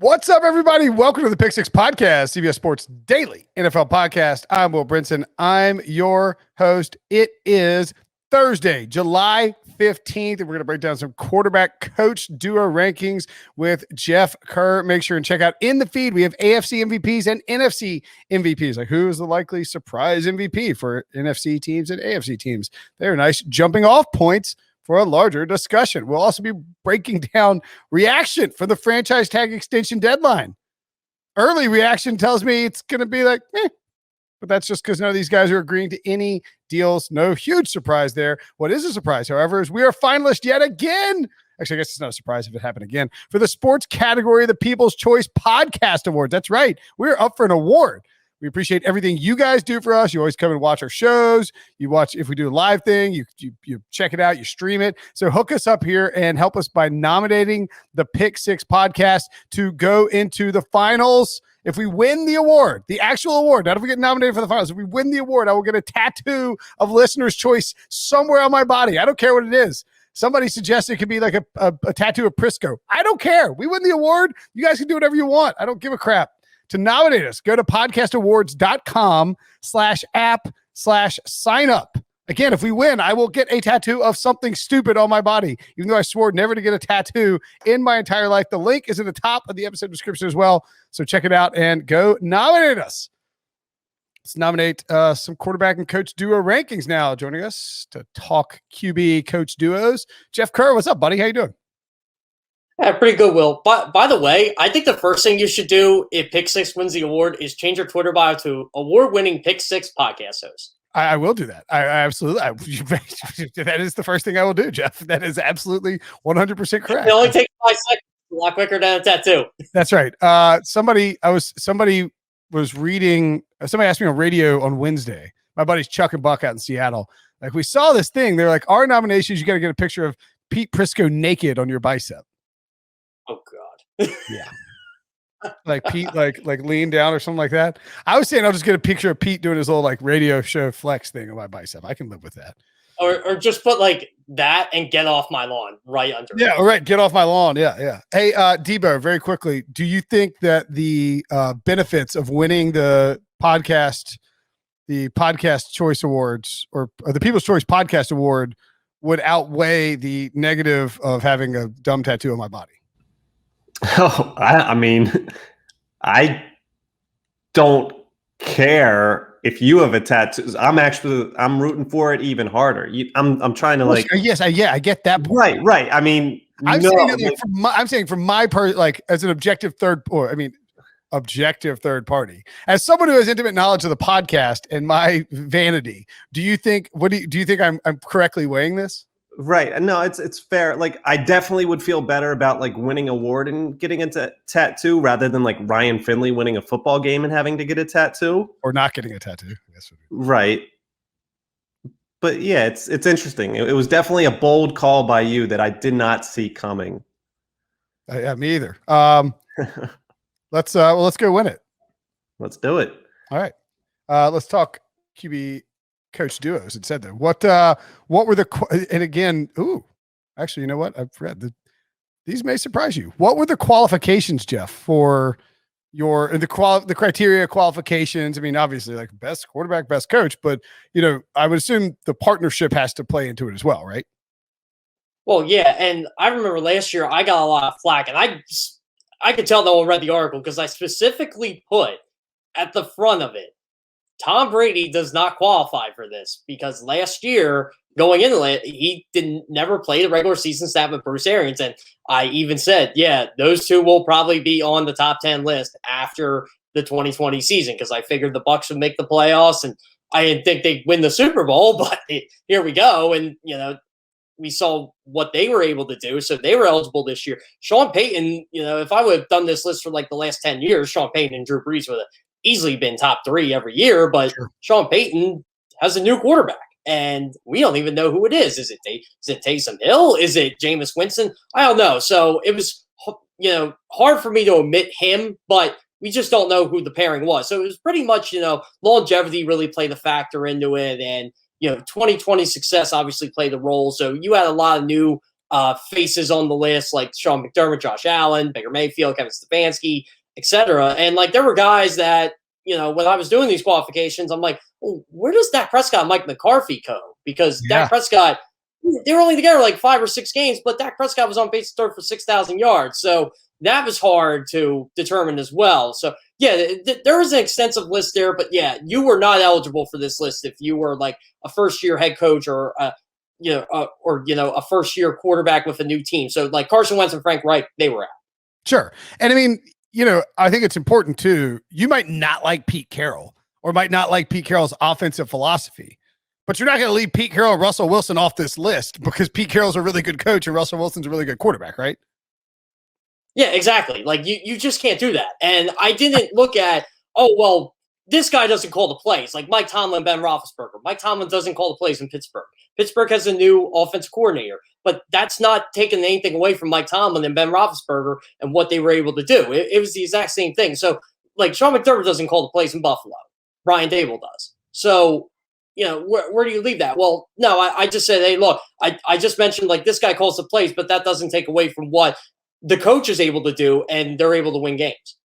What's up, everybody? Welcome to the PickSix podcast, CBS Sports Daily NFL podcast. I'm Will Brinson. I'm your host. It is Thursday, July 15th, and we're going to break down some quarterback coach duo rankings with Jeff Kerr. Make sure and check out in the feed. We have AFC MVPs and NFC MVPs. Like, who is the likely surprise MVP for NFC teams and AFC teams? They're nice jumping off points for a larger discussion. We'll also be breaking down reaction for the franchise tag extension deadline. Early reaction tells me it's going to be like, but that's just because none of these guys are agreeing to any deals. No huge surprise there. What is a surprise, however, is we are finalists yet again. Actually, I guess it's not a surprise if it happened again for the sports category of the People's Choice Podcast Awards. That's right. We're up for an award. We appreciate everything you guys do for us. You always come and watch our shows. You watch, if we do a live thing, you check it out, you stream it. So hook us up here and help us by nominating the PickSix podcast to go into the finals. If we win the award, the actual award, not if we get nominated for the finals, if we win the award, I will get a tattoo of listener's choice somewhere on my body. I don't care what it is. Somebody suggested it could be like a tattoo of Prisco. I don't care. We win the award. You guys can do whatever you want. I don't give a crap. To nominate us, go to podcastawards.com/app/sign up. Again, if we win, I will get a tattoo of something stupid on my body, even though I swore never to get a tattoo in my entire life. The link is in the top of the episode description as well. So check it out and go nominate us. Let's nominate some quarterback and coach duo rankings now. Joining us to talk QB coach duos, Jeff Kerr. What's up, buddy? How you doing? Yeah, pretty good, Will. But by the way, I think the first thing you should do if PickSix wins the award is change your Twitter bio to award-winning PickSix podcast host. I will do that. I absolutely. That is the first thing I will do, Jeff. That is absolutely 100% correct. It only takes 5 seconds, a lot quicker than a tattoo. That's right. Somebody was reading. Somebody asked me on radio on Wednesday. My buddies Chuck and Buck out in Seattle. Like, we saw this thing. They're like, our nominations. You got to get a picture of Pete Prisco naked on your bicep. Oh God. Yeah. Like Pete, like lean down or something like that. I was saying I'll just get a picture of Pete doing his little like radio show flex thing on my bicep. I can live with that. Or just put like that and get off my lawn right under. Yeah, all right. Get off my lawn. Yeah. Hey, Debo, very quickly, do you think that the benefits of winning the podcast choice awards or the People's Choice Podcast Award would outweigh the negative of having a dumb tattoo on my body? Oh, I mean, I don't care if you have a tattoo. I'm rooting for it even harder. I'm trying to like. Yes, I get that point. Right. I mean, I'm saying from my part, like as an objective third party, as someone who has intimate knowledge of the podcast and my vanity, do you think I'm correctly weighing this? Right. No, it's fair. Like, I definitely would feel better about like winning an award and getting a tattoo rather than like Ryan Finley winning a football game and having to get a tattoo or not getting a tattoo. Right. But yeah, it's interesting. It was definitely a bold call by you that I did not see coming. Yeah, me either. Let's go win it. Let's do it. All right. Let's talk QB coach duos. It said that. What were the and again? Actually, you know what? I've read these may surprise you. What were the qualifications, Jeff, for the criteria qualifications? I mean, obviously, like best quarterback, best coach, but I would assume the partnership has to play into it as well, right? Well, yeah, and I remember last year I got a lot of flack, and I could tell no one read the article because I specifically put at the front of it, Tom Brady does not qualify for this because last year going into it, he never played a regular season stat with Bruce Arians. And I even said, yeah, those two will probably be on the top 10 list after the 2020 season because I figured the Bucs would make the playoffs and I didn't think they'd win the Super Bowl, but here we go. And, we saw what they were able to do. So they were eligible this year. Sean Payton, if I would have done this list for like the last 10 years, Sean Payton and Drew Brees would have easily been top 3 every year, but sure. Sean Payton has a new quarterback, and we don't even know who it is. Is it Taysom Hill? Is it Jameis Winston? I don't know. So it was, hard for me to omit him, but we just don't know who the pairing was. So it was pretty much, longevity really played a factor into it, and 2020 success obviously played a role. So you had a lot of new faces on the list like Sean McDermott, Josh Allen, Baker Mayfield, Kevin Stefanski, etc. And like there were guys that, when I was doing these qualifications, I'm like, well, where does Dak Prescott and Mike McCarthy go? Because Dak Prescott, they were only together like 5 or 6 games, but Dak Prescott was on pace to throw for 6,000 yards. So that was hard to determine as well. So yeah, there was an extensive list there, but yeah, you were not eligible for this list if you were like a first-year head coach or a first-year quarterback with a new team. So like Carson Wentz and Frank Reich, they were out. Sure. And I mean, I think it's important too. You might not like Pete Carroll or might not like Pete Carroll's offensive philosophy, but you're not going to leave Pete Carroll and Russell Wilson off this list because Pete Carroll's a really good coach and Russell Wilson's a really good quarterback, right? Yeah, exactly. Like you just can't do that. And I didn't look at, this guy doesn't call the plays. Like Mike Tomlin, Ben Roethlisberger. Mike Tomlin doesn't call the plays in Pittsburgh. Pittsburgh has a new offensive coordinator, but that's not taking anything away from Mike Tomlin and Ben Roethlisberger and what they were able to do. It was the exact same thing. So like Sean McDermott doesn't call the plays in Buffalo. Brian Dable does. So, where do you leave that? Well, no, I just said, hey, look, I just mentioned like this guy calls the plays, but that doesn't take away from what the coach is able to do, and they're able to win games.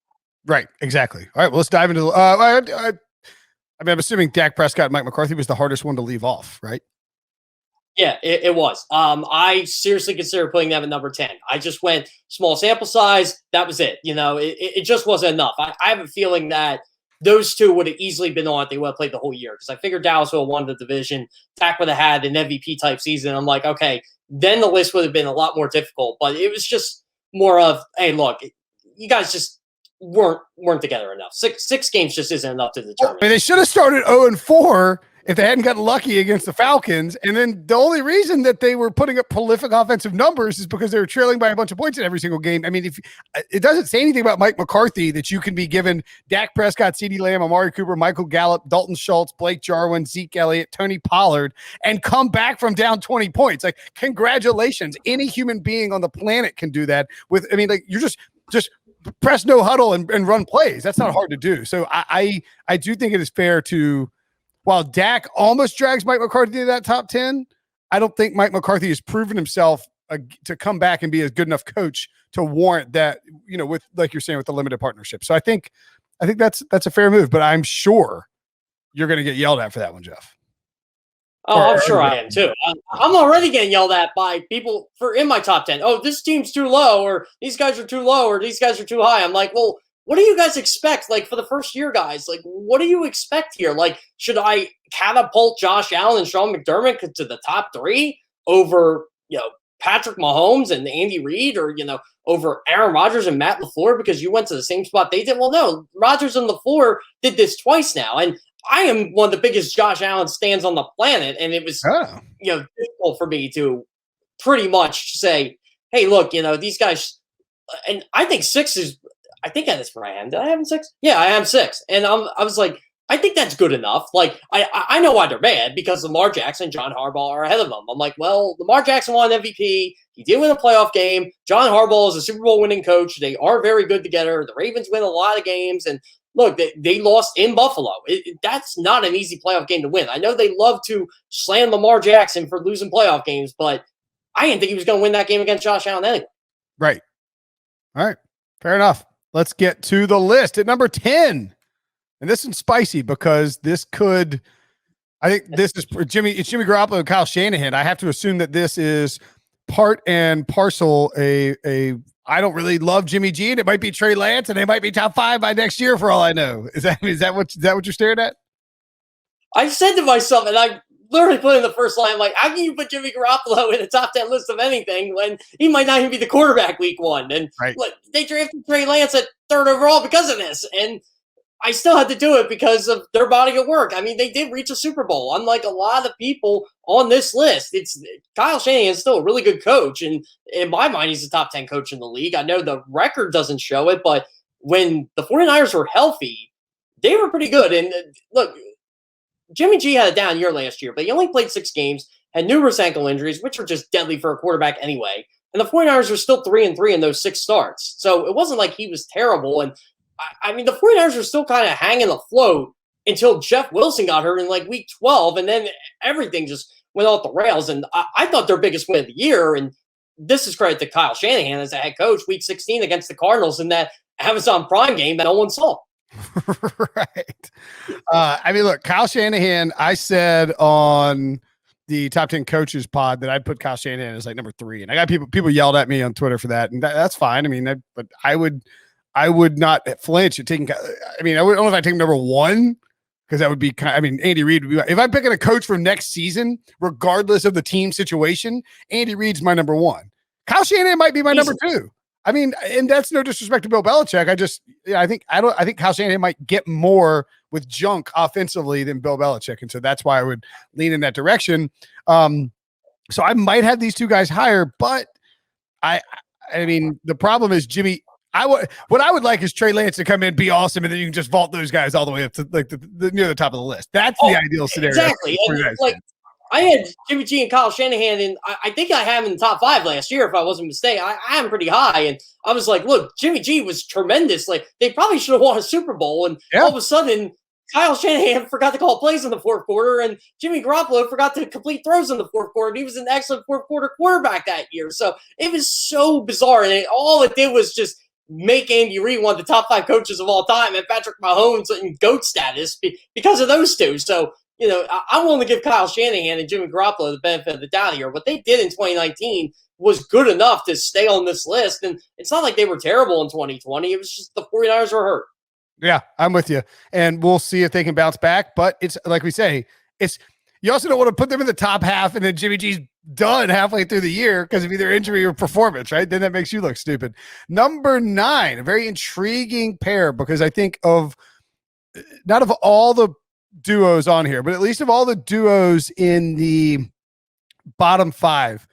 Right, exactly. All right, well, let's dive into I'm assuming Dak Prescott and Mike McCarthy was the hardest one to leave off, right? Yeah, it was. I seriously considered putting them at number 10. I just went small sample size. That was it. It just wasn't enough. I have a feeling that those two would have easily been on if they would have played the whole year, because I figured Dallas would have won the division. Dak would have had an MVP type season. I'm like, okay, then the list would have been a lot more difficult. But it was just more of, hey, look, you guys just weren't together enough. Six games just isn't enough to determine. They should have started 0-4 if they hadn't gotten lucky against the Falcons. And then the only reason that they were putting up prolific offensive numbers is because they were trailing by a bunch of points in every single game. I mean, if it doesn't say anything about Mike McCarthy that you can be given Dak Prescott, CeeDee Lamb, Amari Cooper, Michael Gallup, Dalton Schultz, Blake Jarwin, Zeke Elliott, Tony Pollard, and come back from down 20 points. Like, congratulations. Any human being on the planet can do that you're just press no huddle and run plays. That's not hard to do. So I do think it is fair to, while Dak almost drags Mike McCarthy to that top 10, I don't think Mike McCarthy has proven himself to come back and be a good enough coach to warrant that, with, like you're saying, with the limited partnership. So I think that's a fair move, but I'm sure you're going to get yelled at for that one, Jeff. Oh, I'm sure I am too. I'm already getting yelled at by people in my top 10. Oh, this team's too low, or these guys are too low, or these guys are too high. I'm like, well, what do you guys expect? Like, for the first year guys, like, what do you expect here? Like, should I catapult Josh Allen and Sean McDermott to the top 3 over, Patrick Mahomes and Andy Reid, or, over Aaron Rodgers and Matt LaFleur because you went to the same spot they did? Well, no, Rodgers and LaFleur did this twice now. And I am one of the biggest Josh Allen stands on the planet. And it was, difficult for me to pretty much say, hey, look, these guys, and I think 6 is, I think that's where I am. Did I have 6? Yeah, I am 6. And I was like, I think that's good enough. Like, I know why they're mad, because Lamar Jackson and John Harbaugh are ahead of them. I'm like, well, Lamar Jackson won MVP. He did win a playoff game. John Harbaugh is a Super Bowl winning coach. They are very good together. The Ravens win a lot of games. And look, they lost in Buffalo. That's not an easy playoff game to win. I know they love to slam Lamar Jackson for losing playoff games, but I didn't think he was going to win that game against Josh Allen anyway. Right. All right. Fair enough. Let's get to the list at number 10. And this is spicy because I think this is it's Jimmy Garoppolo and Kyle Shanahan. I have to assume that this is part and parcel I don't really love Jimmy G, and it might be Trey Lance, and they might be top 5 by next year for all I know. Is that what you're staring at? I said to myself, and I literally put in the first line, like, how can you put Jimmy Garoppolo in a top 10 list of anything when he might not even be the quarterback week 1? And they drafted Trey Lance at 3rd overall because of this. And I still had to do it because of their body of work. I mean, they did reach a Super Bowl. Unlike a lot of people on this list, Kyle Shanahan is still a really good coach. And in my mind, he's a top 10 coach in the league. I know the record doesn't show it, but when the 49ers were healthy, they were pretty good. And look, Jimmy G had a down year last year, but he only played 6 games, had numerous ankle injuries, which are just deadly for a quarterback anyway. And the 49ers were still 3-3 in those 6 starts. So it wasn't like he was terrible. And I mean, the 49ers were still kind of hanging afloat until Jeff Wilson got hurt in like week 12. And then everything just went off the rails. And I thought their biggest win of the year, and this is credit to Kyle Shanahan as a head coach, week 16 against the Cardinals in that Amazon Prime game that no one saw. Right. I mean, look, Kyle Shanahan, I said on the top 10 coaches pod that I'd put Kyle Shanahan as like number 3. And I got people yelled at me on Twitter for that. And that's fine. I mean, but I would not flinch at taking, I mean, I don't know if I take number 1 because that would be Andy Reid would be, if I'm picking a coach for next season, regardless of the team situation, Andy Reid's my number 1. Kyle Shanahan might be my number 2. I mean, and that's no disrespect to Bill Belichick. I think Kyle Shanahan might get more with junk offensively than Bill Belichick. And so that's why I would lean in that direction. So I might have these two guys higher, but I mean, the problem is Jimmy. What I would like is Trey Lance to come in, be awesome, and then you can just vault those guys all the way up to like the near the top of the list. That's the ideal scenario. Exactly. And I had Jimmy G and Kyle Shanahan, and I think I had him in the top 5 last year, if I wasn't mistaken. I had him pretty high, and I was like, look, Jimmy G was tremendous. Like, they probably should have won a Super Bowl, and all of a sudden, Kyle Shanahan forgot to call plays in the fourth quarter, and Jimmy Garoppolo forgot to complete throws in the fourth quarter, and he was an excellent fourth quarter quarterback that year. So it was so bizarre, and all it did was just make Andy Reid one of the top 5 coaches of all time, and Patrick Mahomes in GOAT status because of those two. So, you know, I'm willing to give Kyle Shanahan and Jimmy Garoppolo the benefit of the doubt here. What they did in 2019 was good enough to stay on this list. And it's not like they were terrible in 2020. It was just the 49ers were hurt. Yeah, I'm with you. And we'll see if they can bounce back. But it's like we say, you also don't want to put them in the top half and then Jimmy G's done halfway through the year because of either injury or performance, right? Then that makes you look stupid. Number 9, a very intriguing pair because I think not of all the duos on here, but at least of all the duos in the bottom 5,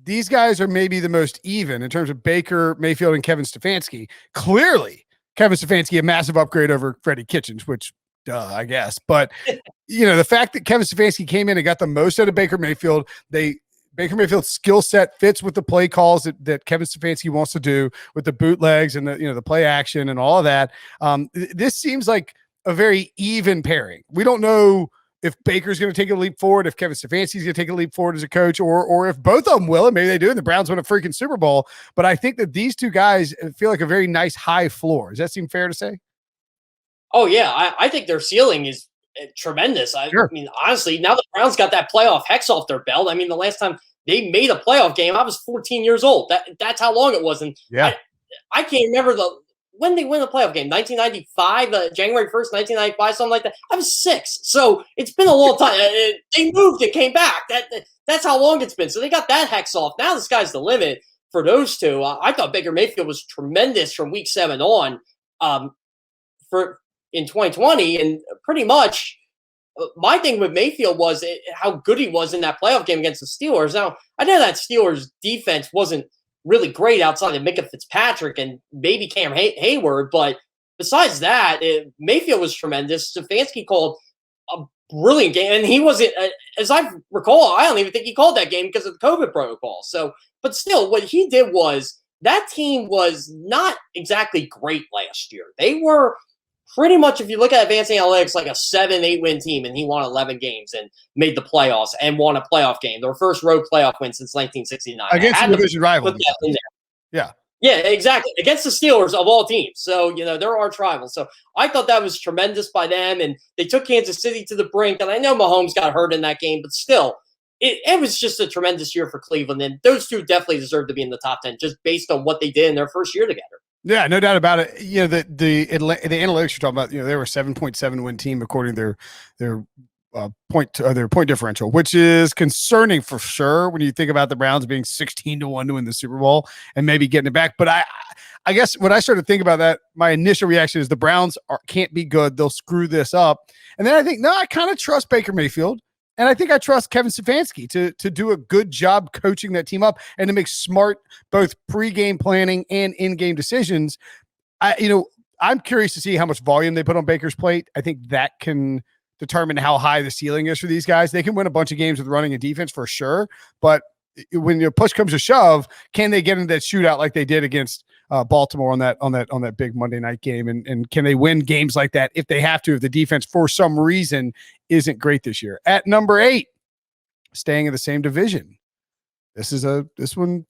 these guys are maybe the most even in terms of Baker, Mayfield, and Kevin Stefanski. Clearly, Kevin Stefanski, a massive upgrade over Freddie Kitchens, which, I guess. But, you know, the fact that Kevin Stefanski came in and got the most out of Baker Mayfield, Baker Mayfield's skill set fits with the play calls that Kevin Stefanski wants to do with the bootlegs and the play action and all of that. This seems like a very even pairing. We don't know if Baker's going to take a leap forward, if Kevin Stefanski's going to take a leap forward as a coach, or if both of them will, and maybe they do, and the Browns win a freaking Super Bowl. But I think that these two guys feel like a very nice high floor. Does that seem fair to say? Oh, yeah. I think their ceiling is tremendous. Sure. I mean, honestly, now the Browns got that playoff hex off their belt. I mean, the last time they made a playoff game, I was 14 years old. That's how long it was. And I can't remember when they win the playoff game, 1995, January 1st, 1995, something like that. I was 6. So it's been a long time. They moved, it came back. That's how long it's been. So they got that hex off. Now the sky's the limit for those two. I thought Baker Mayfield was tremendous from week 7 on in 2020. And pretty much my thing with Mayfield was how good he was in that playoff game against the Steelers. Now, I know that Steelers defense wasn't really great outside of Minka Fitzpatrick and maybe Cam Hayward. But besides that, Mayfield was tremendous. Stefanski called a brilliant game. And he wasn't, as I recall, I don't even think he called that game because of the COVID protocol. So, but still, what he did was that team was not exactly great last year. They were pretty much, if you look at advanced analytics, like a 7-8 win team, and he won 11 games and made the playoffs and won a playoff game. Their first road playoff win since 1969. Against the division rival. Yeah. Yeah, exactly. Against the Steelers of all teams. So, they're arch rivals. So I thought that was tremendous by them. And they took Kansas City to the brink. And I know Mahomes got hurt in that game, but still, it was just a tremendous year for Cleveland. And those two definitely deserve to be in the top 10 just based on what they did in their first year together. Yeah, no doubt about it. The analytics you're talking about, they were a 7.7 win team according to their point differential, which is concerning for sure when you think about the Browns being 16-1 to win the Super Bowl and maybe getting it back. But I guess when I started to think about that, my initial reaction is the Browns can't be good. They'll screw this up. And then I think, no, I kind of trust Baker Mayfield. And I think I trust Kevin Stefanski to do a good job coaching that team up and to make smart both pre-game planning and in-game decisions. I'm curious to see how much volume they put on Baker's plate. I think that can determine how high the ceiling is for these guys. They can win a bunch of games with running and defense for sure, but when your push comes to shove, can they get into that shootout like they did against Baltimore on that big Monday night game? And can they win games like that if they have to, if the defense for some reason isn't great this year? At number 8, staying in the same division. This one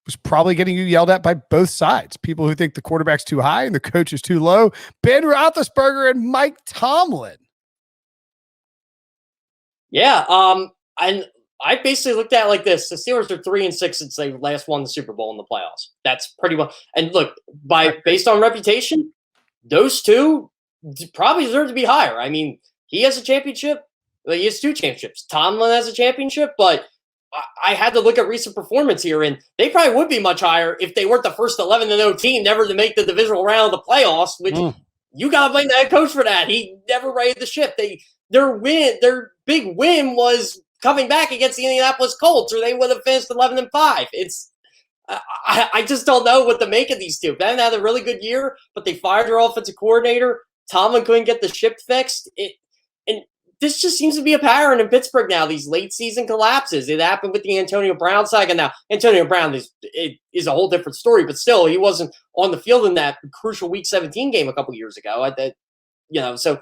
was probably getting you yelled at by both sides. People who think the quarterback's too high and the coach is too low. Ben Roethlisberger and Mike Tomlin. Yeah. And I basically looked at it like this. The Steelers are 3-6 since they last won the Super Bowl in the playoffs. That's pretty well. And look, based on reputation, those two probably deserve to be higher. I mean, he has a championship. He has 2 championships. Tomlin has a championship, but I had to look at recent performance here, and they probably would be much higher if they weren't the first 11-0 team never to make the divisional round of the playoffs, which you got to blame the head coach for that. He never righted the ship. Their big win was coming back against the Indianapolis Colts, or they would have finished 11-5. I just don't know what to make of these two. Ben had a really good year, but they fired their offensive coordinator. Tomlin couldn't get the ship fixed. And this just seems to be a pattern in Pittsburgh now, these late season collapses. It happened with the Antonio Brown saga. Now, Antonio Brown is a whole different story, but still, he wasn't on the field in that crucial Week 17 game a couple years ago. So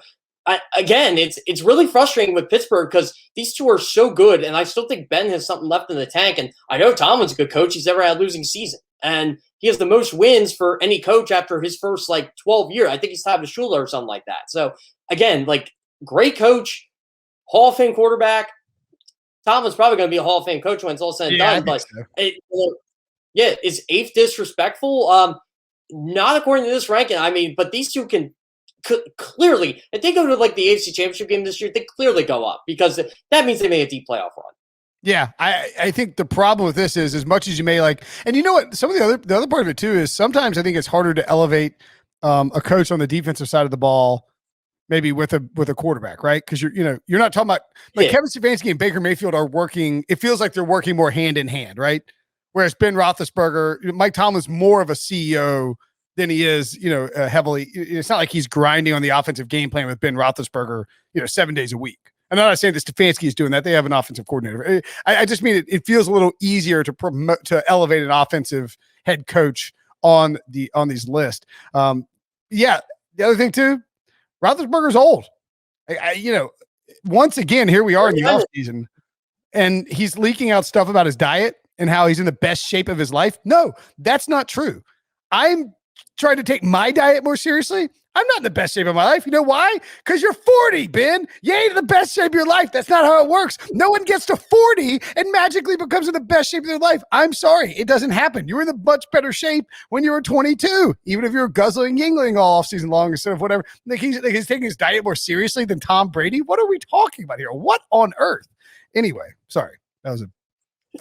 again, it's really frustrating with Pittsburgh because these two are so good, and I still think Ben has something left in the tank. And I know Tomlin's a good coach. He's never had a losing season. And he has the most wins for any coach after his first, 12 years. I think he's tied with Schuler or something like that. So, again, great coach, Hall of Fame quarterback. Tomlin's probably going to be a Hall of Fame coach when it's all said and done. But, is 8th disrespectful? Not according to this ranking. I mean, but these two can clearly, if they go to the AFC Championship game this year, they clearly go up because that means they made a deep playoff run. Yeah, I think the problem with this is as much as you may and you know what, some of the other part of it too is sometimes I think it's harder to elevate a coach on the defensive side of the ball, maybe with a quarterback, right? Because you're not talking about Kevin Stefanski and Baker Mayfield are working. It feels like they're working more hand in hand, right? Whereas Ben Roethlisberger, Mike Tomlin's more of a CEO than he is, heavily. It's not like he's grinding on the offensive game plan with Ben Roethlisberger, 7 days a week. I'm not saying that Stefanski is doing that. They have an offensive coordinator. I just mean it feels a little easier to elevate an offensive head coach on these lists. The other thing too, Roethlisberger's old. Once again, here we are in the offseason, and he's leaking out stuff about his diet and how he's in the best shape of his life. No, that's not true. I'm trying to take my diet more seriously. I'm not in the best shape of my life. You know why? Because you're 40, Ben. You ain't in the best shape of your life. That's not how it works. No one gets to 40 and magically becomes in the best shape of their life. I'm sorry. It doesn't happen. You were in the much better shape when you were 22, even if you were guzzling Yingling all offseason long instead of whatever. He's taking his diet more seriously than Tom Brady. What are we talking about here? What on earth? Anyway, sorry. That was a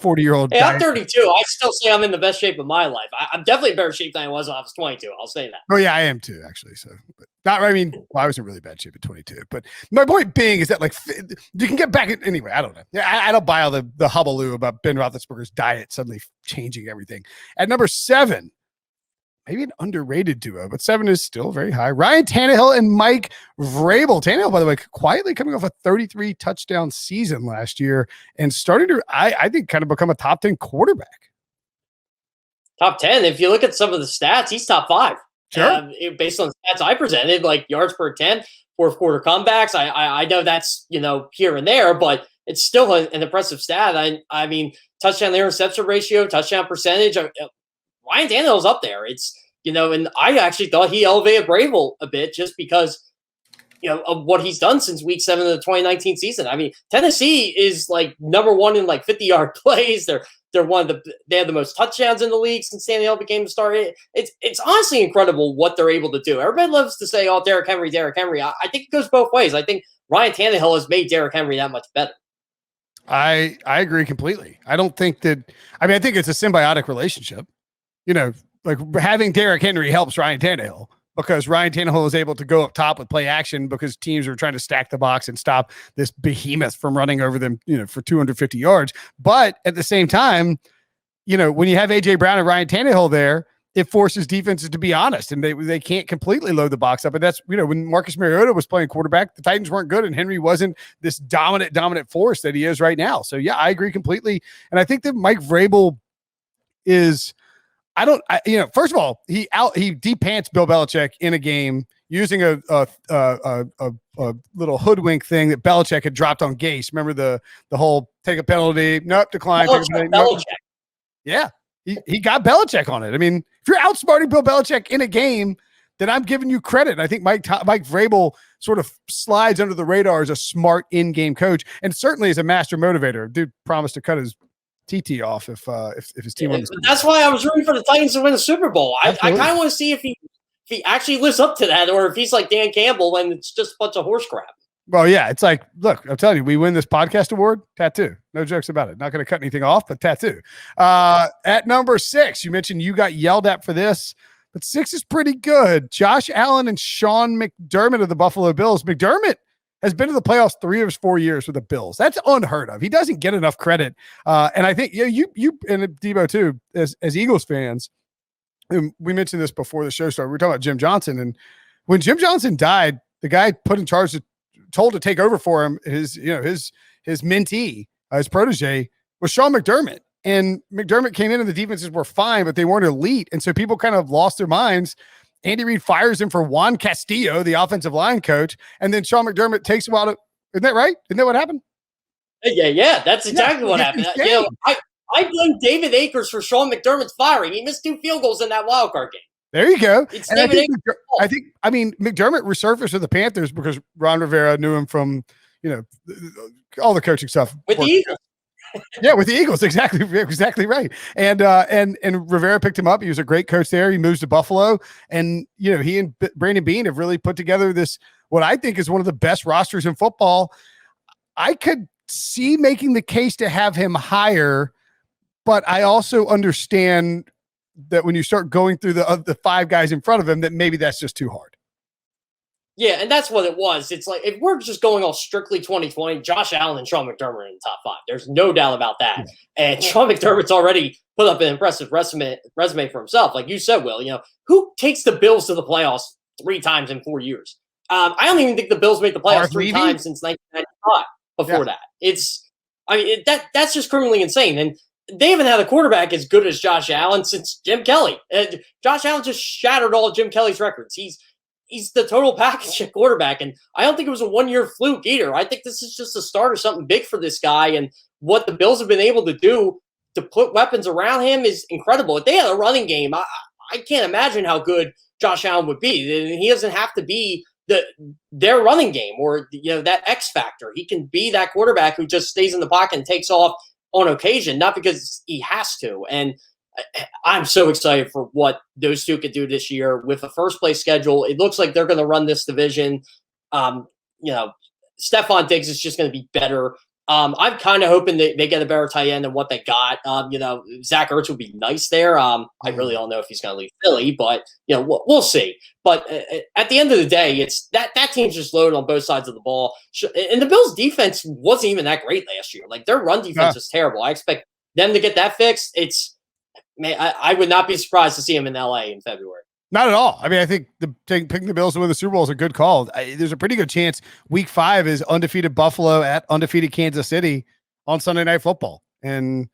40-year-old. Hey, I'm 32. I still say I'm in the best shape of my life. I'm definitely in better shape than I was when I was 22. I'll say that. Oh yeah, I am too, actually. So, but not. I mean, I was in really bad shape at 22. But my point being is that you can get back anyway. I don't know. I don't buy all the hullabaloo about Ben Roethlisberger's diet suddenly changing everything. At number 7, maybe an underrated duo, but 7 is still very high. Ryan Tannehill and Mike Vrabel. Tannehill, by the way, quietly coming off a 33 touchdown season last year and starting to, I think, kind of become a top 10 quarterback. Top 10. If you look at some of the stats, he's top 5. Sure. Based on the stats I presented, like yards per attempt, fourth quarter comebacks. I know that's, here and there, but it's still an impressive stat. I mean, touchdown to interception ratio, touchdown percentage. Ryan Tannehill's up there. It's, and I actually thought he elevated Vrabel a bit just because, of what he's done since week 7 of the 2019 season. I mean, Tennessee is number 1 in 50-yard plays. They're they have the most touchdowns in the league since Tannehill became the starter. It's honestly incredible what they're able to do. Everybody loves to say, "Oh, Derrick Henry." I think it goes both ways. I think Ryan Tannehill has made Derrick Henry that much better. I agree completely. I don't think that. I mean, I think it's a symbiotic relationship. Having Derrick Henry helps Ryan Tannehill because Ryan Tannehill is able to go up top with play action because teams are trying to stack the box and stop this behemoth from running over them, for 250 yards. But at the same time, when you have A.J. Brown and Ryan Tannehill there, it forces defenses to be honest, and they can't completely load the box up. And that's, when Marcus Mariota was playing quarterback, the Titans weren't good, and Henry wasn't this dominant force that he is right now. So, yeah, I agree completely. And I think that Mike Vrabel is – first of all, he deep pants Bill Belichick in a game using a little hoodwink thing that Belichick had dropped on Gase. Remember the whole take a penalty, nope, decline. Belichick. Yeah. he got Belichick on it. I mean, if you're outsmarting Bill Belichick in a game, then I'm giving you credit. I think Mike Vrabel sort of slides under the radar as a smart in-game coach, and certainly as a master motivator. Dude promised to cut his TT off if his team won. That's why I was rooting for the Titans to win the Super Bowl. I kind of want to see if he actually lives up to that, or if he's like Dan Campbell and it's just a bunch of horse crap. Well, yeah, it's like, look, I'm telling you, we win this podcast award, tattoo. No jokes about it. Not going to cut anything off, but tattoo. At number 6, you mentioned you got yelled at for this, but 6 is pretty good. Josh Allen and Sean McDermott of the Buffalo Bills. McDermott has been to the playoffs 3 of his 4 years with the Bills. That's unheard of. He doesn't get enough credit. And I think you and Debo too, as Eagles fans, and we mentioned this before the show started. We were talking about Jim Johnson, and when Jim Johnson died, the guy put in charge, told to take over for him, his mentee, his protege, was Sean McDermott. And McDermott came in and the defenses were fine, but they weren't elite. And so people kind of lost their minds. Andy Reid fires him for Juan Castillo, the offensive line coach. And then Sean McDermott takes him out of, isn't that right? Isn't that what happened? Yeah. That's exactly what happened. I blame David Akers for Sean McDermott's firing. He missed 2 field goals in that wild card game. There you go. It's and I mean, McDermott resurfaced with the Panthers because Ron Rivera knew him from, all the coaching stuff. With the Eagles. Yeah, with the Eagles. Exactly right. And Rivera picked him up. He was a great coach there. He moves to Buffalo, and he and Brandon Beane have really put together this, what I think is one of the best rosters in football. I could see making the case to have him higher, but I also understand that when you start going through the 5 guys in front of him, that maybe that's just too hard. Yeah, and that's what it was. It's like, if we're just going off strictly 2020, Josh Allen and Sean McDermott are in the top 5. There's no doubt about that. Yeah. And Sean McDermott's already put up an impressive resume for himself. Like you said, Will, who takes the Bills to the playoffs 3 times in 4 years? I don't even think the Bills made the playoffs 3 times since 1995 before that. That's just criminally insane. And they haven't had a quarterback as good as Josh Allen since Jim Kelly. Josh Allen just shattered all of Jim Kelly's records. He's the total package at quarterback, and I don't think it was a 1-year fluke either. I think this is just a start of something big for this guy, and what the Bills have been able to do to put weapons around him is incredible. If they had a running game, I can't imagine how good Josh Allen would be. He doesn't have to be their running game or that X factor. He can be that quarterback who just stays in the pocket and takes off on occasion, not because he has to. And I'm so excited for what those 2 could do this year with a first place schedule. It looks like they're going to run this division. Stephon Diggs is just going to be better. I'm kind of hoping that they get a better tight end than what they got. Zach Ertz would be nice there. I really don't know if he's going to leave Philly, but we'll see. But at the end of the day, it's that team's just loaded on both sides of the ball. And the Bills' defense wasn't even that great last year. Like, their run defense is terrible. I expect them to get that fixed. I would not be surprised to see him in LA in February. Not at all. I mean, I think picking the Bills to win the Super Bowl is a good call. There's a pretty good chance Week 5 is undefeated Buffalo at undefeated Kansas City on Sunday Night Football. And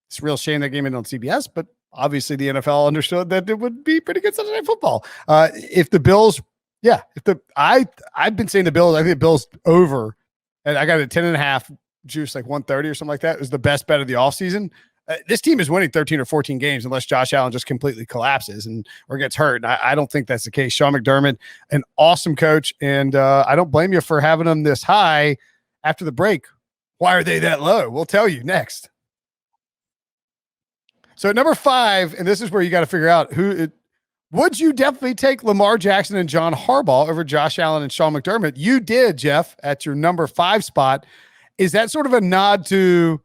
it's a real shame that game in on CBS, but obviously the NFL understood that it would be pretty good Sunday Night Football. If the Bills, I've been saying the Bills, I think the Bills over, and I got a 10.5 juice, like 130 or something like that, is the best bet of the offseason. This team is winning 13 or 14 games unless Josh Allen just completely collapses or gets hurt. And I don't think that's the case. Sean McDermott, an awesome coach, and I don't blame you for having them this high after the break. Why are they that low? We'll tell you next. So at number 5, and this is where you got to figure out would you definitely take Lamar Jackson and John Harbaugh over Josh Allen and Sean McDermott? You did, Jeff, at your number 5 spot. Is that sort of a nod to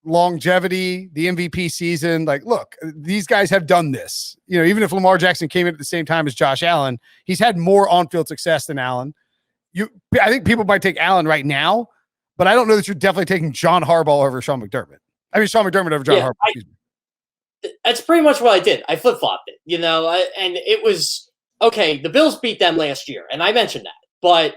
longevity, the MVP season? Like, look, these guys have done this. Even if Lamar Jackson came in at the same time as Josh Allen, he's had more on-field success than Allen. I think people might take Allen right now, but I don't know that you're definitely taking John Harbaugh over Sean McDermott. I mean, Sean McDermott over John Harbaugh. That's pretty much what I did. I flip-flopped it, and it was, okay, the Bills beat them last year, and I mentioned that. But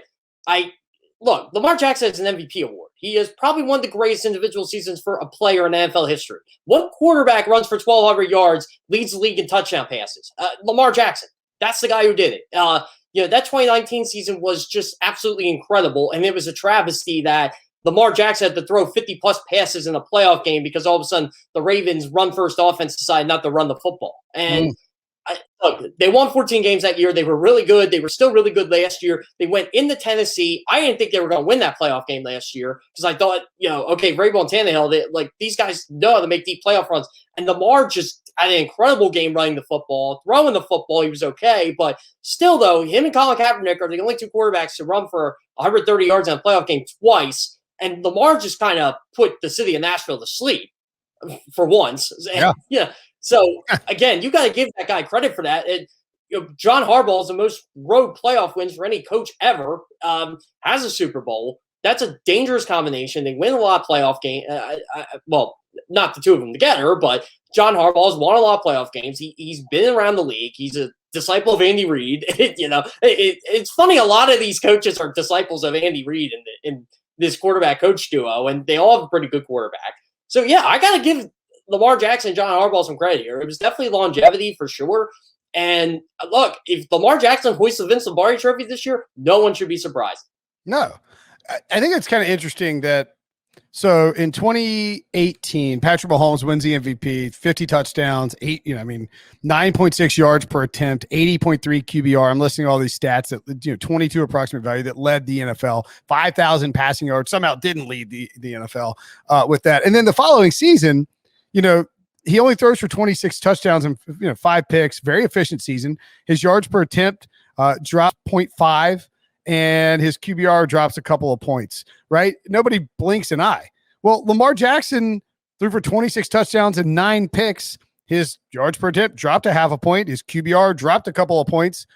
look, Lamar Jackson has an MVP award. He has probably one of the greatest individual seasons for a player in NFL history. What quarterback runs for 1,200 yards, leads the league in touchdown passes? Lamar Jackson. That's the guy who did it. That 2019 season was just absolutely incredible, and it was a travesty that Lamar Jackson had to throw 50-plus passes in a playoff game because all of a sudden the Ravens run-first offense decided not to run the football. And look, they won 14 games that year. They were really good. They were still really good last year. They went into Tennessee. I didn't think they were going to win that playoff game last year because I thought, okay, Vrabel and Tannehill, these guys know how to make deep playoff runs. And Lamar just had an incredible game running the football. Throwing the football, he was okay. But still, though, him and Colin Kaepernick are the only two quarterbacks to run for 130 yards in a playoff game twice. And Lamar just kind of put the city of Nashville to sleep for once. Yeah. So, again, you got to give that guy credit for that. John Harbaugh is the most road playoff wins for any coach ever, has a Super Bowl. That's a dangerous combination. They win a lot of playoff games. Well, not the two of them together, but John Harbaugh has won a lot of playoff games. He's been around the league. He's a disciple of Andy Reid. It's funny. A lot of these coaches are disciples of Andy Reid in this quarterback coach duo, and they all have a pretty good quarterback. So, yeah, I got to give Lamar Jackson and John Harbaugh some credit here. It was definitely longevity for sure. And look, if Lamar Jackson hoists the Vince Lombardi trophy this year, no one should be surprised. No. I think it's kind of interesting that so in 2018, Patrick Mahomes wins the MVP, 50 touchdowns, 9.6 yards per attempt, 80.3 QBR. I'm listing all these stats that 22 approximate value that led the NFL, 5,000 passing yards, somehow didn't lead the NFL with that. And then the following season, he only throws for 26 touchdowns and 5 picks, very efficient season. His yards per attempt dropped 0.5. And his QBR drops a couple of points, right? Nobody blinks an eye. Well, Lamar Jackson threw for 26 touchdowns and 9 picks. His yards per attempt dropped a half a point. His QBR dropped a couple of points.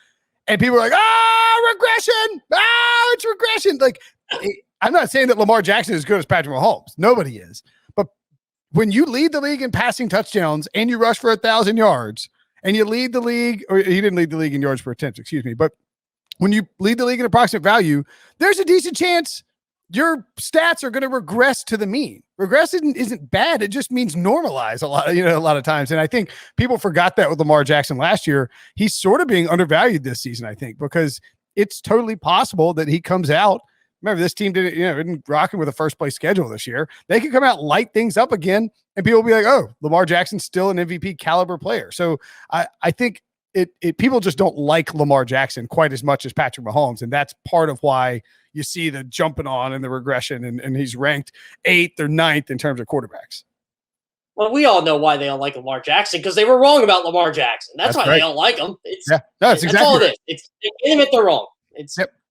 And people are like, regression. It's regression. I'm not saying that Lamar Jackson is as good as Patrick Mahomes. Nobody is. But when you lead the league in passing touchdowns and you rush for 1,000 yards and you lead the league, or he didn't lead the league in yards per attempt, excuse me, but when you lead the league in approximate value, there's a decent chance your stats are going to regress to the mean. Regress isn't bad. It just means normalize a lot of times. And I think people forgot that with Lamar Jackson last year. He's sort of being undervalued this season, I think, because it's totally possible that he comes out. Remember, this team didn't rock him with a first place schedule this year. They could come out, light things up again, and people will be like, oh, Lamar Jackson's still an MVP caliber player. So I think people just don't like Lamar Jackson quite as much as Patrick Mahomes. And that's part of why you see the jumping on and the regression, and he's ranked 8th or 9th in terms of quarterbacks. Well, we all know why they don't like Lamar Jackson, because they were wrong about Lamar Jackson. That's why they don't like him. That's exactly all right. it is. They admit they're wrong.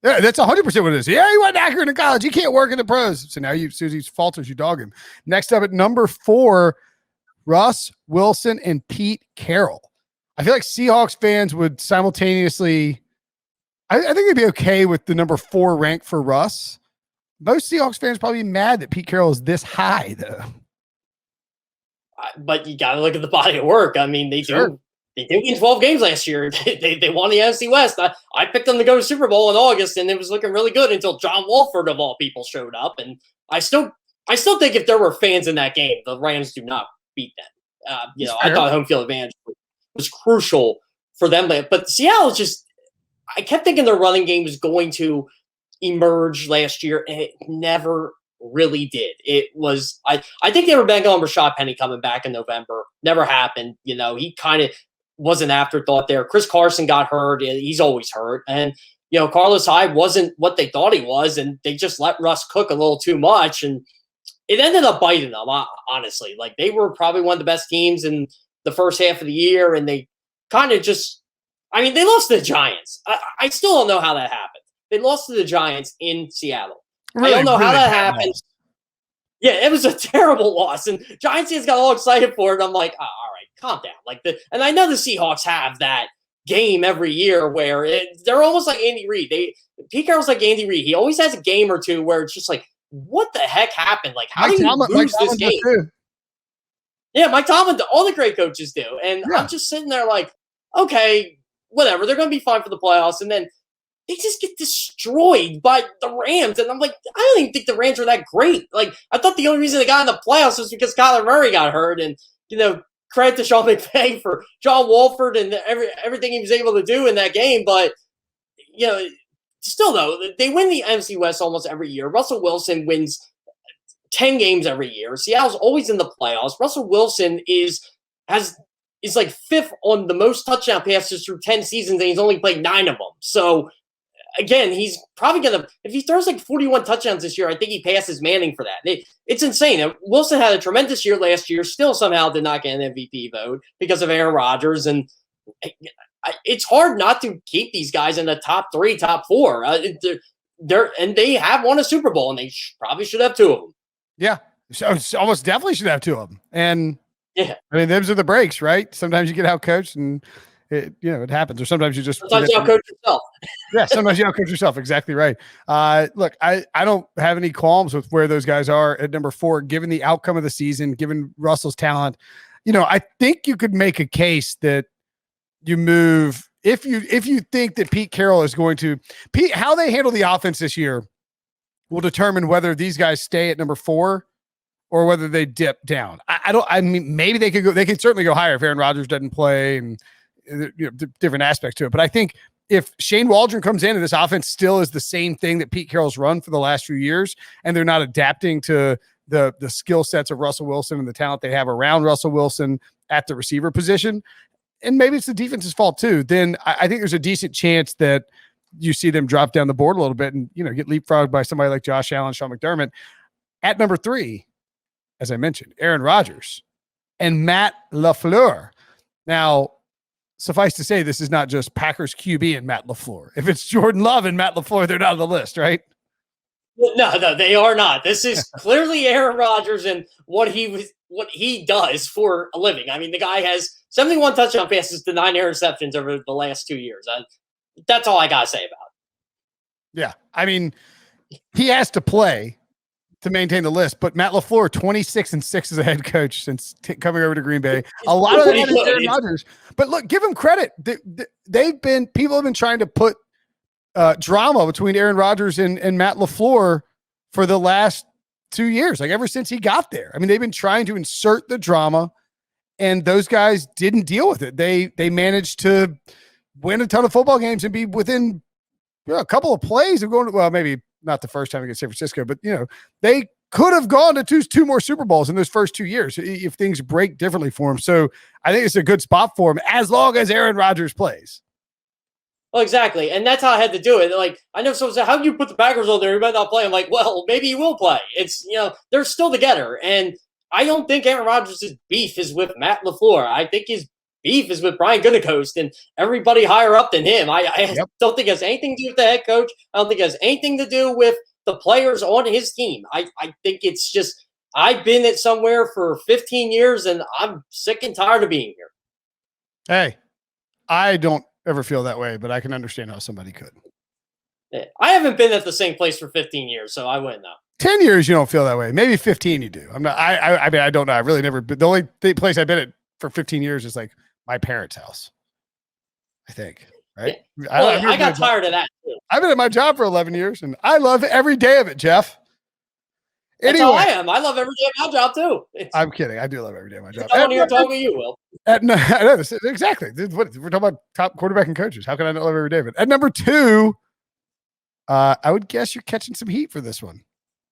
Yeah, that's 100% what it is. Yeah, he wasn't accurate in college. He can't work in the pros. So now Susie's falters, you dog him. Next up at number 4, Russ Wilson and Pete Carroll. I feel like Seahawks fans would simultaneously, I think they'd be okay with the number 4 rank for Russ. Most Seahawks fans probably mad that Pete Carroll is this high, though. But you got to look at the body of work. I mean, they do win 12 games last year. They won the NFC West. I picked them to go to Super Bowl in August, and it was looking really good until John Wolford, of all people, showed up. And I still think if there were fans in that game, the Rams do not beat them. I thought home field advantage was crucial for them. But Seattle I kept thinking their running game was going to emerge last year, and it never really did. It was, I think they were banking on Rashad Penny coming back in November. Never happened. He kind of was an afterthought there. Chris Carson got hurt. He's always hurt. And, Carlos Hyde wasn't what they thought he was, and they just let Russ cook a little too much. And it ended up biting them, honestly. They were probably one of the best teams in the first half of the year, and they kind of they lost to the Giants. I still don't know how that happened. They lost to the Giants in Seattle. Really, I don't know how that happened. Yeah, it was a terrible loss, and Giants fans got all excited for it. I'm like, all right, calm down. And I know the Seahawks have that game every year where they're almost like Andy Reid. Pete Carroll's like Andy Reid. He always has a game or two where it's just like, what the heck happened? How do you lose this game? Yeah, Mike Tomlin, all the great coaches do. And I'm just sitting there like, okay, whatever. They're going to be fine for the playoffs. And then they just get destroyed by the Rams. And I'm like, I don't even think the Rams were that great. I thought the only reason they got in the playoffs was because Kyler Murray got hurt. And, credit to Sean McVay for John Wolford and everything he was able to do in that game. But, still, though, they win the NFC West almost every year. Russell Wilson wins 10 games every year. Seattle's always in the playoffs. Russell Wilson is like fifth on the most touchdown passes through 10 seasons, and he's only played 9 of them. So again, he's probably going to, if he throws like 41 touchdowns this year, I think he passes Manning for that. It's insane. Wilson had a tremendous year last year, still somehow did not get an MVP vote because of Aaron Rodgers. And it's hard not to keep these guys in the top 3, top 4. And they have won a Super Bowl, and they probably should have 2 of them. Yeah. So almost definitely should have 2 of them. And yeah, I mean, those are the breaks, right? Sometimes you get out coached and it happens, or sometimes you just sometimes you out coach yourself. Yeah, sometimes you out coach yourself. Exactly right. Look, I don't have any qualms with where those guys are at number 4, given the outcome of the season, given Russell's talent. I think you could make a case that you move if you think that Pete Carroll is going to how they handle the offense this year will determine whether these guys stay at number 4 or whether they dip down. I mean, maybe they could certainly go higher if Aaron Rodgers doesn't play and different aspects to it. But I think if Shane Waldron comes in and this offense still is the same thing that Pete Carroll's run for the last few years, and they're not adapting to the skill sets of Russell Wilson and the talent they have around Russell Wilson at the receiver position, and maybe it's the defense's fault too, then I think there's a decent chance that you see them drop down the board a little bit and, get leapfrogged by somebody like Josh Allen, Sean McDermott. At number 3, as I mentioned, Aaron Rodgers and Matt LaFleur. Now, suffice to say, this is not just Packers QB and Matt LaFleur. If it's Jordan Love and Matt LaFleur, they're not on the list, right? No, they are not. This is clearly Aaron Rodgers and what he does for a living. I mean, the guy has 71 touchdown passes to 9 interceptions over the last 2 years. That's all I got to say about it. Yeah. I mean, he has to play to maintain the list, but Matt LaFleur, 26-6 as a head coach since coming over to Green Bay. A lot of that is Aaron Rodgers. But look, give him credit. People have been trying to put drama between Aaron Rodgers and Matt LaFleur for the last 2 years, like ever since he got there. I mean, they've been trying to insert the drama, and those guys didn't deal with it. They managed to win a ton of football games and be within a couple of plays of going to, well, maybe not the first time against San Francisco, but they could have gone to two more Super Bowls in those first 2 years if things break differently for him. So I think it's a good spot for him as long as Aaron Rodgers plays. Well, exactly. And that's how I had to do it. Like, I know someone said, how do you put the Packers on there? He might not play. I'm like, well, maybe he will play. It's, they're still together. And I don't think Aaron Rodgers' beef is with Matt LaFleur. I think his beef is with Brian Gutekunst and everybody higher up than him. I don't think it has anything to do with the head coach. I don't think it has anything to do with the players on his team. I think it's just, I've been at somewhere for 15 years and I'm sick and tired of being here. Hey, I don't ever feel that way, but I can understand how somebody could. Yeah, I haven't been at the same place for 15 years, so I wouldn't know. 10 years, you don't feel that way. Maybe 15 you do. I mean, I don't know. I really never, the only place I've been at for 15 years is like my parents' house, I think. Right? Yeah. Well, I got tired of that too. I've been at my job for 11 years and I love every day of it, Jeff. That's how I am. I love every day of my job too. I'm kidding. I do love every day of my job. I'm here talking to you, Will. I know this exactly. We're talking about top quarterback and coaches. How can I not love every day of it? At number 2, I would guess you're catching some heat for this one.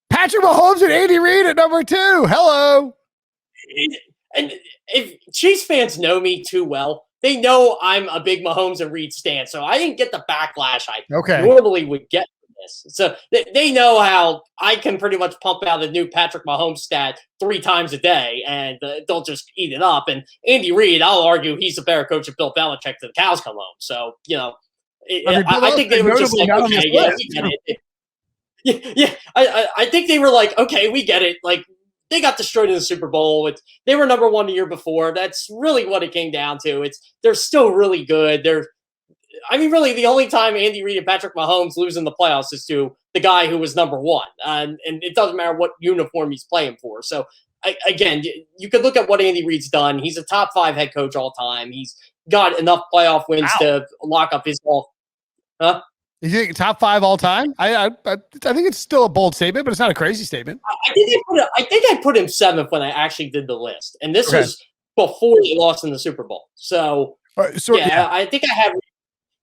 Patrick Mahomes and Andy Reid at number 2. Hello. And if Chiefs fans know me too well, they know I'm a big Mahomes and Reid stan. So I didn't get the backlash I normally would get from this. So they know how I can pretty much pump out a new Patrick Mahomes stat 3 times a day and they'll just eat it up. And Andy Reid, I'll argue he's a better coach than Bill Belichick till the cows come home. So, I think they were just like, okay, yeah, we get it. Yeah, I think they were like, okay, we get it. Like, they got destroyed in the Super Bowl. They were number 1 the year before. That's really what it came down to. They're still really good. Really, the only time Andy Reid and Patrick Mahomes lose in the playoffs is to the guy who was number 1. And it doesn't matter what uniform he's playing for. So, again, you could look at what Andy Reid's done. He's a top 5 head coach all time. He's got enough playoff wins to lock up his ball. Huh? You think top 5 all time? I think it's still a bold statement, but it's not a crazy statement. I think I put him 7th when I actually did the list, and this was before he lost in the Super Bowl. So I think I had.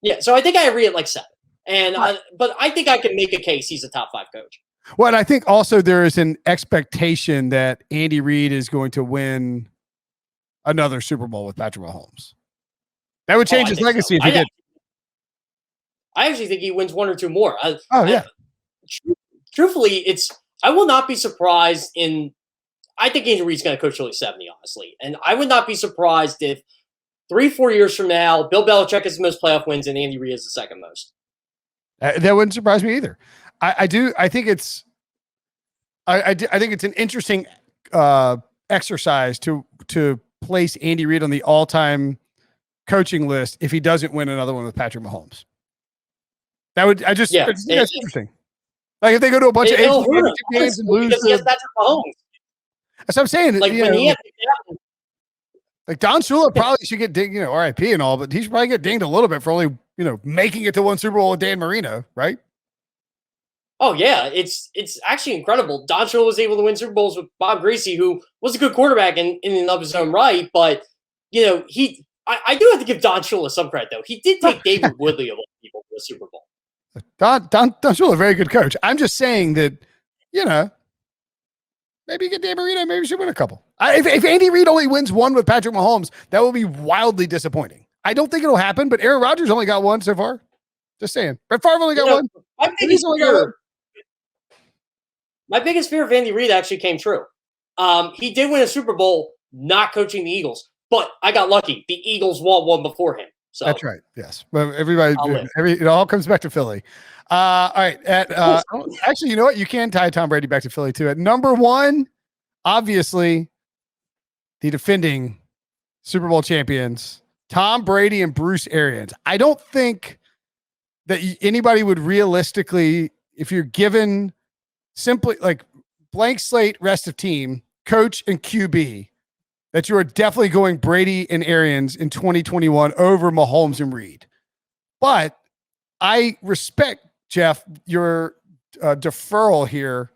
Yeah, so I think I had Reid at like 7, and but I think I can make a case he's a top 5 coach. Well, and I think also there is an expectation that Andy Reid is going to win another Super Bowl with Patrick Mahomes. That would change his legacy if he did. I actually think he wins one or two more. Yeah. Truthfully, I will not be surprised I think Andy Reid's going to coach till he's 70, honestly. And I would not be surprised if 3-4 years from now, Bill Belichick has the most playoff wins and Andy Reid is the second most. That wouldn't surprise me either. I think it's an interesting exercise to place Andy Reid on the all-time coaching list if he doesn't win another one with Patrick Mahomes. That's interesting. Like if they go to a bunch of games and lose, because he has Patrick Mahomes. That's what I'm saying. Like when he had like Don Shula probably should get dinged, RIP and all, but he should probably get dinged a little bit for only, making it to one Super Bowl with Dan Marino, right? Oh yeah, it's actually incredible. Don Shula was able to win Super Bowls with Bob Greasy, who was a good quarterback in and of his own right, but I do have to give Don Shula some credit though. He did take David Woodley of all people to a Super Bowl. Don Shula, a very good coach. I'm just saying that, maybe you get Dan Marino, maybe you should win a couple. If Andy Reid only wins one with Patrick Mahomes, that will be wildly disappointing. I don't think it'll happen, but Aaron Rodgers only got one so far. Just saying. Brett Favre only got one. My biggest fear of Andy Reid actually came true. He did win a Super Bowl not coaching the Eagles, but I got lucky. The Eagles won one before him. So that's right. Yes. But it all comes back to Philly. All right. Actually, you know what? You can tie Tom Brady back to Philly too. At number one, obviously, the defending Super Bowl champions, Tom Brady and Bruce Arians. I don't think that anybody would realistically, if you're given simply like blank slate, rest of team, coach and QB, that you are definitely going Brady and Arians in 2021 over Mahomes and Reid. But I respect, Jeff, your deferral here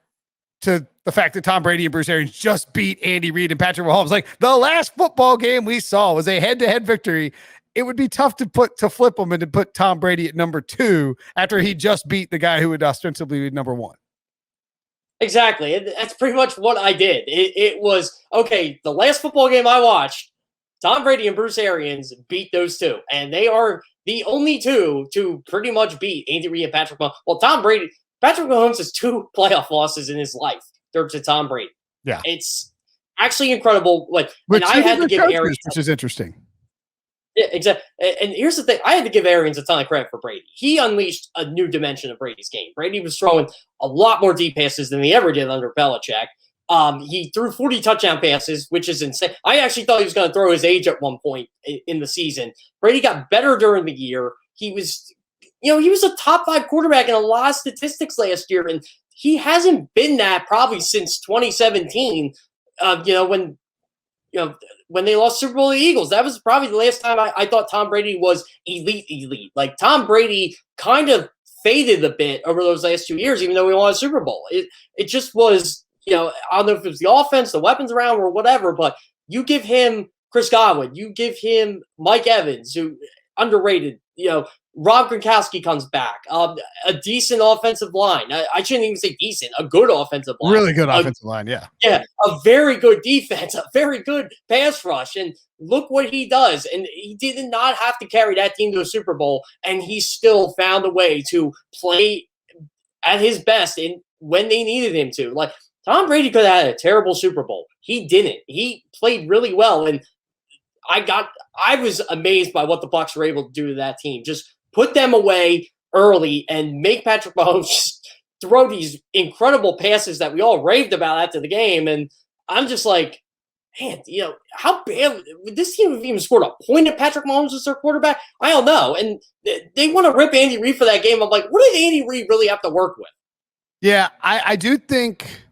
to the fact that Tom Brady and Bruce Arians just beat Andy Reid and Patrick Mahomes. Like the last football game we saw was a head-to-head victory. It would be tough to flip them and to put Tom Brady at number two after he just beat the guy who would ostensibly be number one. Exactly. That's pretty much what I did. It was, okay, the last football game I watched, Tom Brady and Bruce Arians beat those two. And they are the only two to pretty much beat Andy Reid and Patrick Mahomes. Well, Patrick Mahomes has 2 playoff losses in his life. They're to Tom Brady. Yeah. It's actually incredible. And I had to give Arians, which is interesting. Yeah, exactly. And here's the thing. I had to give Arians a ton of credit for Brady. He unleashed a new dimension of Brady's game. Brady was throwing a lot more deep passes than he ever did under Belichick. He threw 40 touchdown passes, which is insane. I actually thought he was going to throw his age at one point in the season. Brady got better during the year. He was a top 5 quarterback in a lot of statistics last year, and he hasn't been that probably since 2017, when they lost Super Bowl to the Eagles. That was probably the last time I thought Tom Brady was elite. Like Tom Brady kind of faded a bit over those last 2 years, even though we won a Super Bowl. It just was, I don't know if it was the offense, the weapons around, or whatever, but you give him Chris Godwin, you give him Mike Evans, who underrated, Rob Gronkowski comes back. A decent offensive line. I shouldn't even say decent. A good offensive line. Really good offensive line, yeah. Yeah, a very good defense. A very good pass rush. And look what he does. And he did not have to carry that team to a Super Bowl, and he still found a way to play at his best when they needed him to. Like, Tom Brady could have had a terrible Super Bowl. He didn't. He played really well, and I was amazed by what the Bucs were able to do to that team. Just put them away early and make Patrick Mahomes throw these incredible passes that we all raved about after the game. And I'm just like, man, how bad would this team have even scored a point at Patrick Mahomes as their quarterback? I don't know. And they want to rip Andy Reid for that game. I'm like, what did Andy Reid really have to work with? Yeah, I do think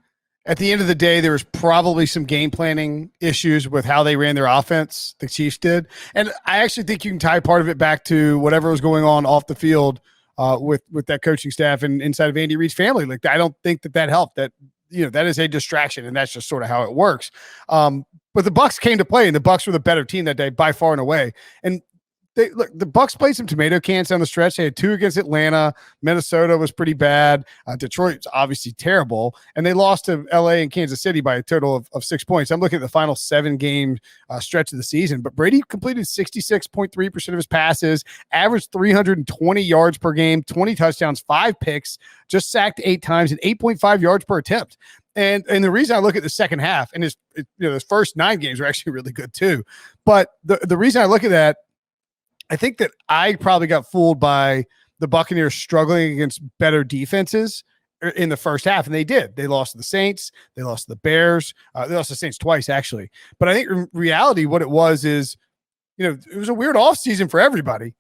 at the end of the day, there was probably some game planning issues with how they ran their offense, the Chiefs did. And I actually think you can tie part of it back to whatever was going on off the field with that coaching staff and inside of Andy Reid's family. Like, I don't think that helped. That is a distraction, and that's just sort of how it works. But the Bucs came to play, and the Bucs were the better team that day by far and away. And the Bucks played some tomato cans down the stretch. They had 2 against Atlanta. Minnesota was pretty bad. Detroit's obviously terrible. And they lost to LA and Kansas City by a total of 6 points. I'm looking at the final 7-game stretch of the season. But Brady completed 66.3% of his passes, averaged 320 yards per game, 20 touchdowns, 5 picks, just sacked 8 times, and 8.5 yards per attempt. And the reason I look at the second half, and his first 9 games are actually really good too. But the reason I look at that, I think that I probably got fooled by the Buccaneers struggling against better defenses in the first half, and they did. They lost to the Saints. They lost to the Bears. They lost to the Saints twice, actually. But I think in reality, what it was is, it was a weird offseason for everybody.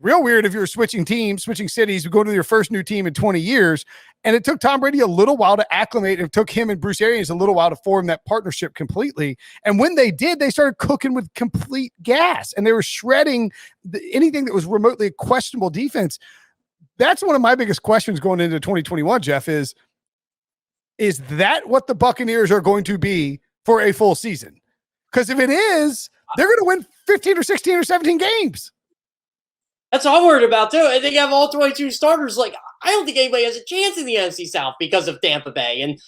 Real weird if you were switching teams, switching cities, going to your first new team in 20 years. And it took Tom Brady a little while to acclimate. It took him and Bruce Arians a little while to form that partnership completely. And when they did, they started cooking with complete gas. And they were shredding anything that was remotely a questionable defense. That's one of my biggest questions going into 2021, Jeff, is that what the Buccaneers are going to be for a full season? Because if it is, they're going to win 15 or 16 or 17 games. That's what I'm worried about, too. I think you have all 22 starters. Like, I don't think anybody has a chance in the NFC South because of Tampa Bay. And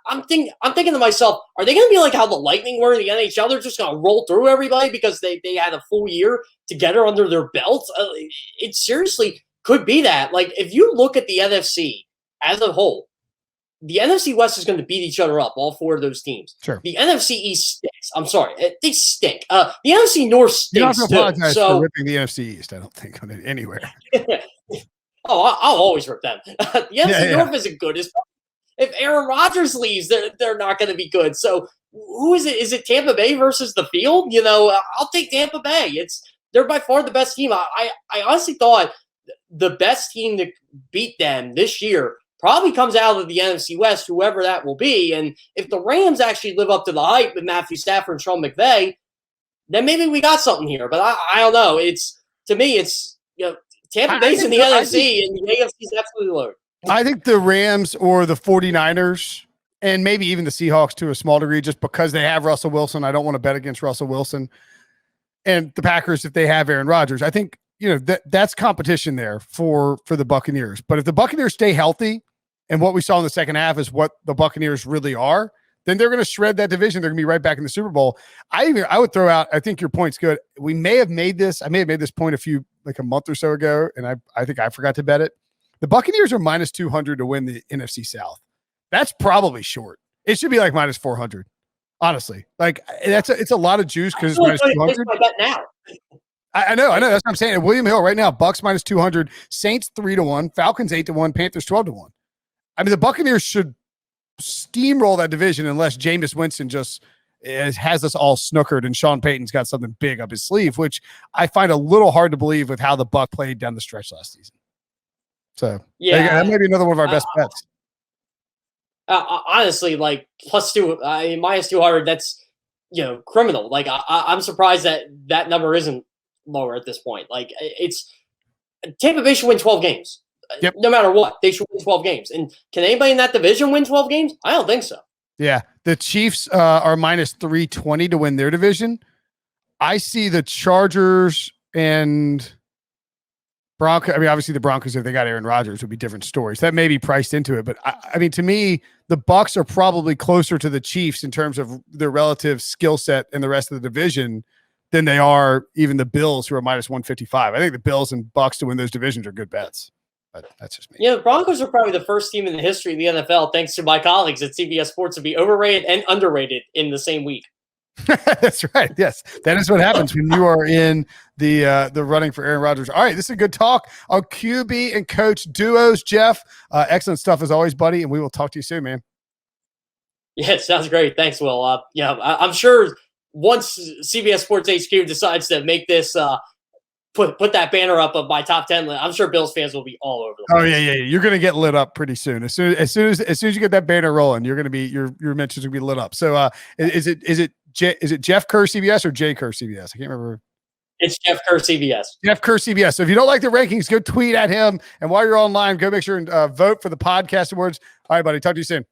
I'm thinking to myself, are they going to be like how the Lightning were in the NHL? They're just going to roll through everybody because they had a full year together under their belts? It seriously could be that. Like, if you look at the NFC as a whole, the NFC West is going to beat each other up, all 4 of those teams. Sure. The NFC East stinks. I'm sorry. They stink. The NFC North stinks, too. Apologize for ripping the NFC East, I don't think, anywhere. I'll always rip them. The NFC North isn't good. If Aaron Rodgers leaves, they're not going to be good. So who is it? Is it Tampa Bay versus the field? I'll take Tampa Bay. They're by far the best team. I honestly thought the best team to beat them this year probably comes out of the NFC West, whoever that will be. And if the Rams actually live up to the hype with Matthew Stafford and Sean McVay, then maybe we got something here. But I don't know. To me, Tampa Bay's in the NFC and the AFC is absolutely loaded. I think the Rams or the 49ers and maybe even the Seahawks to a small degree, just because they have Russell Wilson. I don't want to bet against Russell Wilson. And the Packers, if they have Aaron Rodgers, I think, that's competition there for the Buccaneers. But if the Buccaneers stay healthy, and what we saw in the second half is what the Buccaneers really are, then they're going to shred that division. They're going to be right back in the Super Bowl. I would throw out, I think your point's good. I may have made this point a month or so ago, and I think I forgot to bet it. The Buccaneers are minus 200 to win the NFC South. That's probably short. It should be like minus 400. Honestly, like it's a lot of juice because it's minus 200. I bet now. I know. That's what I'm saying. At William Hill right now, Bucks minus 200, Saints 3-1, Falcons 8-1, Panthers 12-1. I mean, the Buccaneers should steamroll that division unless Jameis Winston just has us all snookered and Sean Payton's got something big up his sleeve, which I find a little hard to believe with how the Bucs played down the stretch last season. So that may be another one of our best bets. Honestly, like minus 200, that's criminal. Like I'm surprised that number isn't lower at this point. Like it's Tampa Bay should win 12 games. Yep. No matter what, they should win 12 games. And can anybody in that division win 12 games? I don't think so. Yeah. The Chiefs are minus 320 to win their division. I see the Chargers and Broncos. I mean, obviously the Broncos, if they got Aaron Rodgers, would be different stories. That may be priced into it. But I mean, to me, the Bucs are probably closer to the Chiefs in terms of their relative skill set in the rest of the division than they are even the Bills, who are minus 155. I think the Bills and Bucs to win those divisions are good bets. But that's just me. Yeah, the Broncos are probably the first team in the history of the NFL, thanks to my colleagues at CBS Sports, to be overrated and underrated in the same week. That's right. Yes, that is what happens when you are in the running for Aaron Rodgers. All right, this is a good talk on QB and coach duos, Jeff. Excellent stuff as always, buddy, and we will talk to you soon, man. Yeah, sounds great. Thanks, Will. I'm sure once CBS Sports HQ decides to make this put that banner up of my top 10 list, I'm sure Bills fans will be all over the place. Oh yeah. You're going to get lit up pretty soon. As soon as you get that banner rolling, you're going to be your mentions will be lit up. So is it Jeff Kerr CBS or Jay Kerr CBS? I can't remember. It's Jeff Kerr CBS. Jeff Kerr CBS. So if you don't like the rankings, go tweet at him. And while you're online, go make sure and vote for the podcast awards. All right, buddy. Talk to you soon.